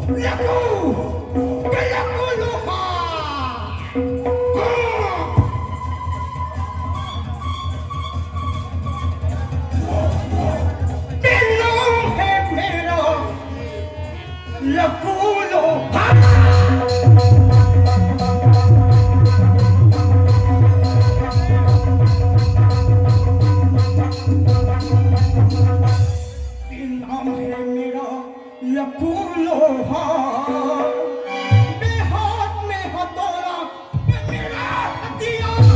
लकू लकू लोहा नाम है मेरा लकू लोहा। नाम है मेरा लकू लोहा, बेहाथ में हथौड़ा मेरा हथियार।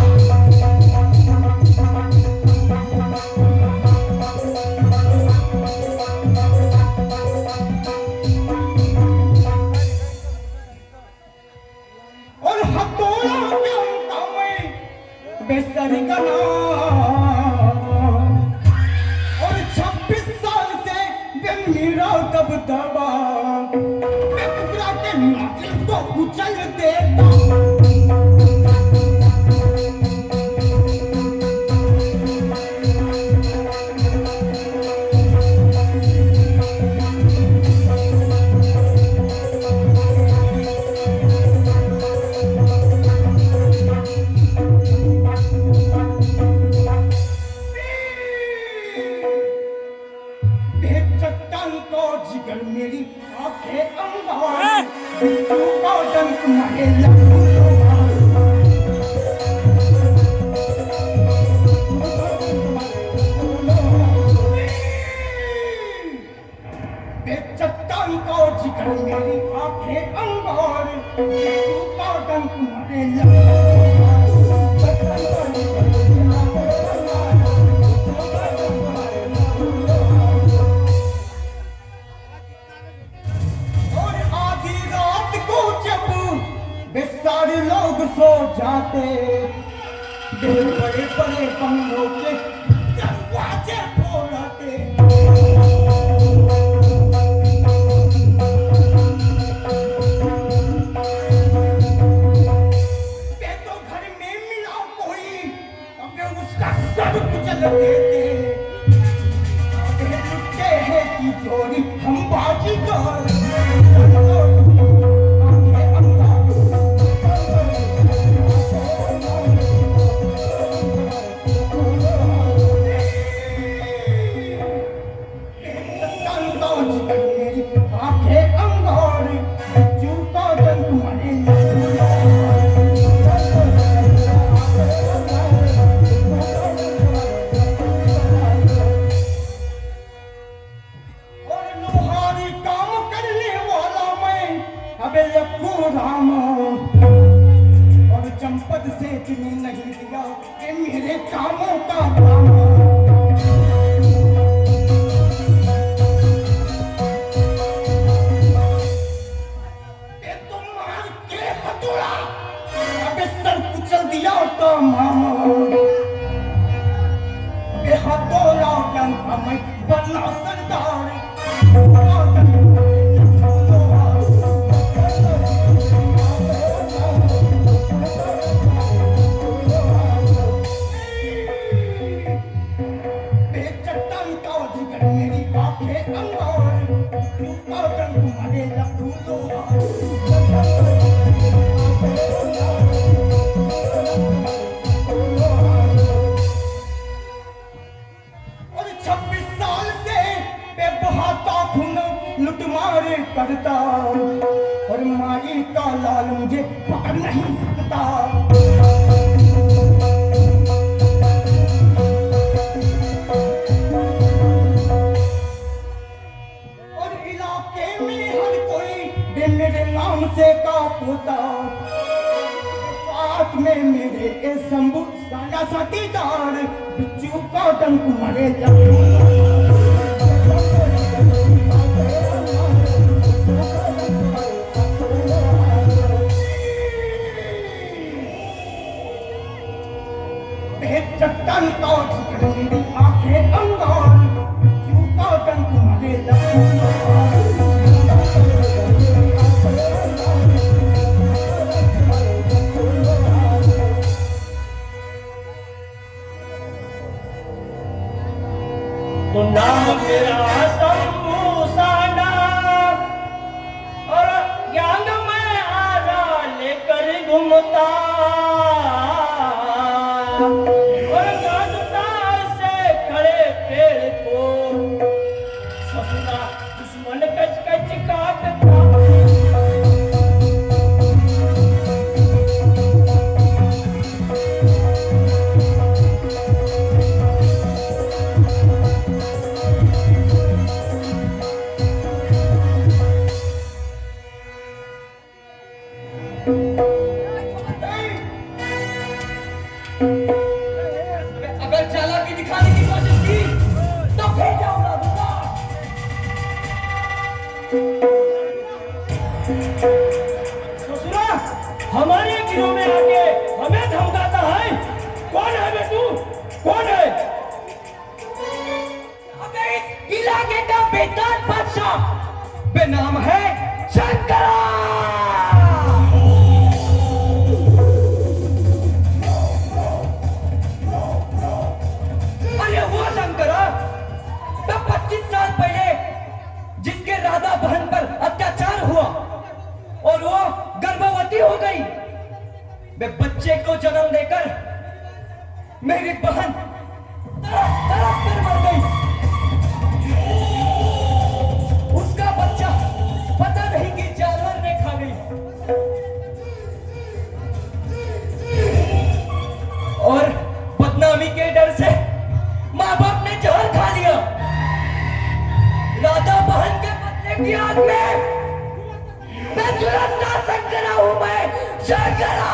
और हथौड़ा जानता मैं बेसर का नाम, और 26 साल से मेरा दबदबा मैं टुकड़ा के नाचे को कुचल देता। चट्टान को जिगर मेरी आंखें अंगार, तू को डंक मारे लकू लोहा। चट्टान को जिगर मेरी आंखें अंगार, तू को डंक मारे लकू लोहा। सारे लोग सो जाते, बड़े बड़े बंगलों के दरवाजे खोलते। तो घर में मिला कोई अबे उसका सब कुचल देते। लुटते हैं की चोरी हम बाजीगर। अबे लक्कू रामा, और चंपत से तुम्हें नहीं दिया ये मेरे कामों का काम। ये तो मार के हथौड़ा अबे सर कुचल दिया तो मामा। ये हथौड़ा का मैं बना सरदार। लुटमारे करता और माई का लाल मुझे पकड़ नहीं सकता। और इलाके में हर कोई मेरे नाम से कांपता। साथ में मेरे ए शंभू साला साथीदार बिच्छू का डंक मारे लकू। चट्टान का जिगर मेरी आंखें अंगार, क्यों का डंक मारे लकू लोहा। तो नाम मेरा शंभू साना ससुरा हमारे गिरोह में आके हमें धमकाता है। कौन है बे तू? कौन है? अबे इस इलाके का बेताज बादशाह बेनाम है शंकरा। अरे वो शंकरा तो 25 साल पहले जिसके राधा बहन पर अत्याचार हुआ और वो गर्भवती हो गई, वे बच्चे को जन्म देकर मेरी बहन तड़प तड़प कर मर गई। उसका बच्चा पता नहीं कि जानवर ने खा गई और बदनामी के डर से माँ बाप ने जहर खा लिया। राधा बहन के बदले की आग में मैं झुलसता शंकरा हूं। मैं शंकरा।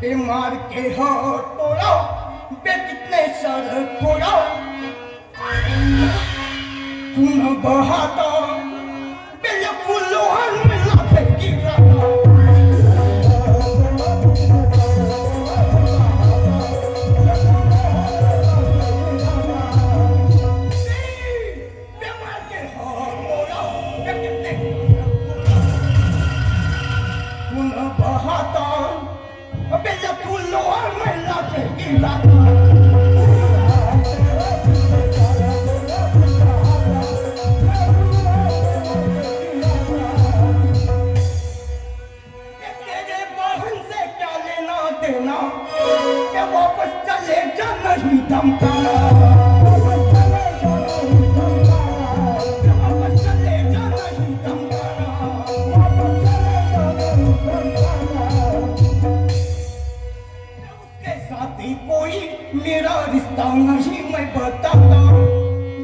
बीमार के हाथ तोड़ा बे कितने सर फोड़ा तूने बहाता बिल्कुल लोहन में लाते गिरा। बीमार के हाथ तोड़ा बे कितने तूने बहाता बिल्कुल लोहन में लाते गिरा। वापस चले जा नहीं धमकाना। वापस चले जा नहीं धमकाना। उसके साथ ही कोई मेरा रिश्ता नहीं मैं बताता।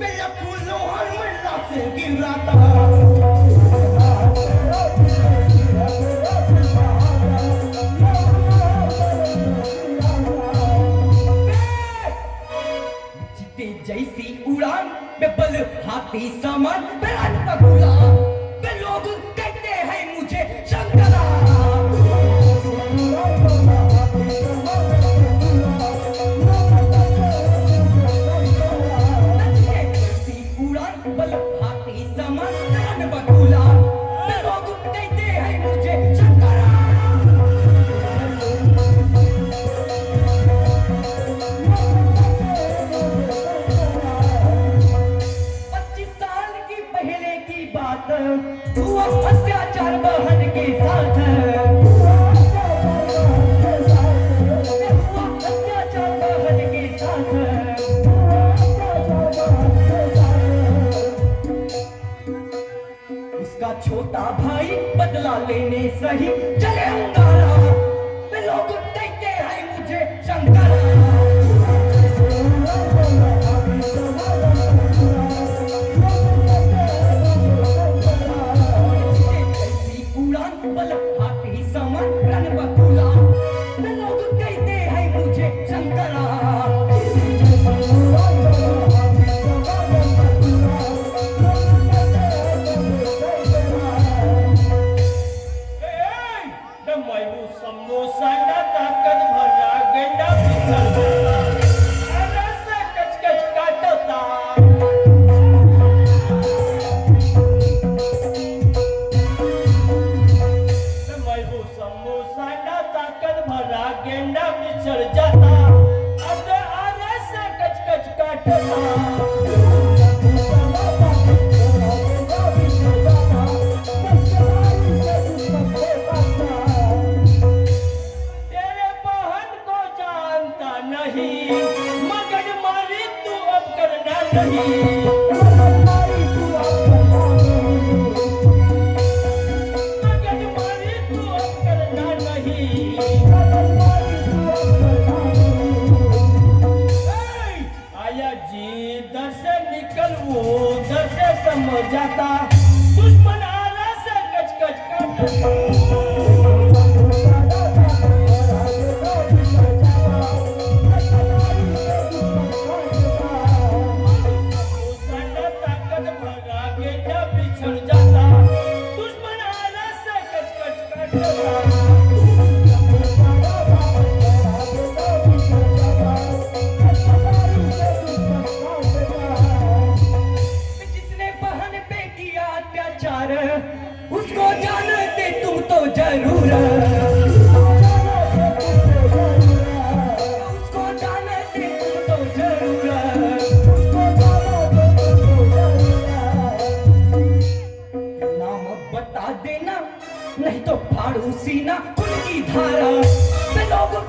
बिल्कुल लोहन मिला से गिराता। जैसी उड़ान में बल हाथी समान बेरान पगुला वे लोग कहते हैं मुझे शंकरा। जैसी उड़ान बल हाथी समान बेरान पगुला वे लोग कहते हैं मुझे शंकरा। 25 साल की पहले की बात हुआ अत्याचार बहन के साथ। हुआ अत्याचार बहन के साथ। उसका छोटा भाई बदला लेने सही चले अंगारा वे लोग कहते हैं मुझे शंकरा। बल हाथी समान रण बकुला वे लोग कहते हैं मुझे शंकरा। समोसा ना ताकत भरा गेंडा पिछल अरे से कच कच काटता। समोसा ना ताकत भरा गेंडा बिछड़ जाता। अब आने से कच कच काटता। तेरे बहन को जानता नहीं मगर मारी तू अब करना नहीं। समझ जाता दुश्मन आला से कच कच काटता। तेरे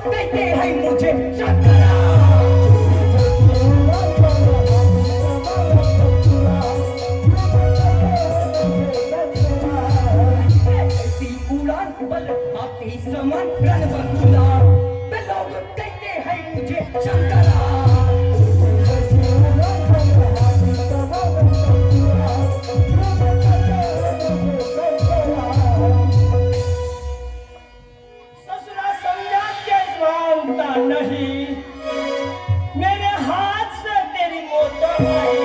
कहते हैं मुझे शंकरा। ऐसी उड़ान बल आती समान रण बकुला, वे लोग कहते हैं मुझे शंकरा। ससुरा समझा के मानता नहीं, मेरे हाथ से तेरी मौत आई,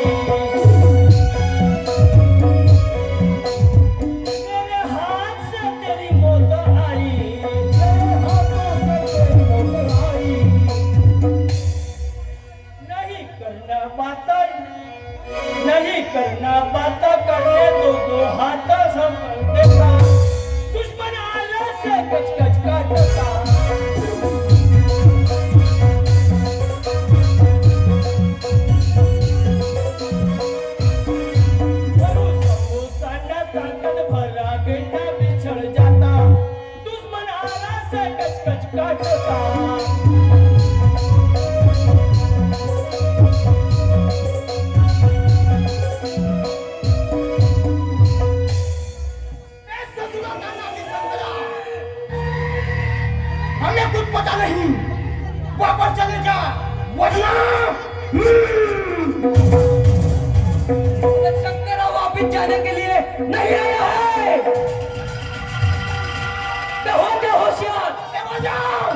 मेरे हाथ से तेरी मौत आई, मेरे हाथों से तेरी मौत आई। नहीं करना बातें, नहीं करना बातें, करने दो हाथ संभल देता, दुश्मन आने से कच कच काटता। ताकत भरा गेंडा बिछड़ जाता, दुश्मन आला से कच कच काटता। हमें कुछ पता नहीं, वापस चले जा वरना शंकरा वापिस जाने के लिए नहीं आया है। होशियार जाओ।